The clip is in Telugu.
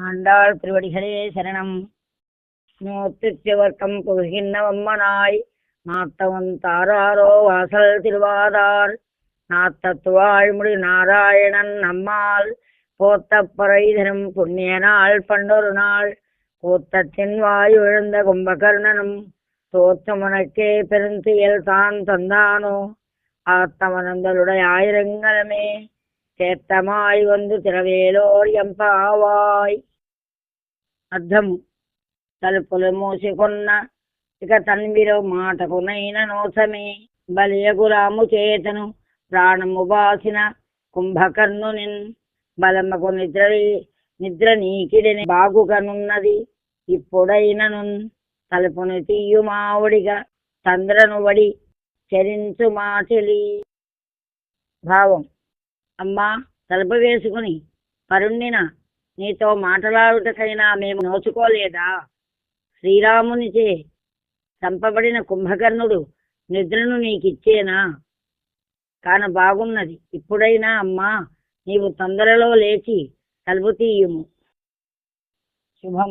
ஆண்டாள் திருவடிகளே சரணம். நூற்றுவர்க்கம் புகின்னவம்மனாய் நாத்தவன் தாராரோ வாசல் திருவாதார் நாத்தத்துவாழ்முடி நாராயணன் நம்மால் போத்தப்பறைதரும் புண்ணிய நாள் பண்டொரு நாள் கூத்தத்தின் வாயு விழுந்த கும்பகர்ணனும் தோற்றமுனக்கே பெருந்துயல் தான் தந்தானோ ஆத்தமனந்தலுடைய ஆயிரங்களுமே చేత్తమాయి వందు తిరవేలోర్యంపావాయ్. అర్థము: తలుపులు మూసుకున్న ఇక తన్విరో మాటకునైన నోసమే బలియగు రాము చేతను ప్రాణము బాసిన కుంభకర్ణునిన్ బలమకు నిద్ర నీకిడిని బాగుకనున్నది ఇప్పుడైనను తలుపును తీయుమావుడిగా చంద్రను వడి చరించు మా చెలి. భావం: అమ్మా, తలుపు వేసుకుని పరుణ్ణిన నీతో మాట్లాడుటకైనా మేము నోచుకోలేదా? శ్రీరామునిచే చంపబడిన కుంభకర్ణుడు నిద్రను నీకిచ్చేనా? కాన బాగున్నది. ఇప్పుడైనా అమ్మా, నీవు తొందరలో లేచి తలుపు తీయుము. శుభం.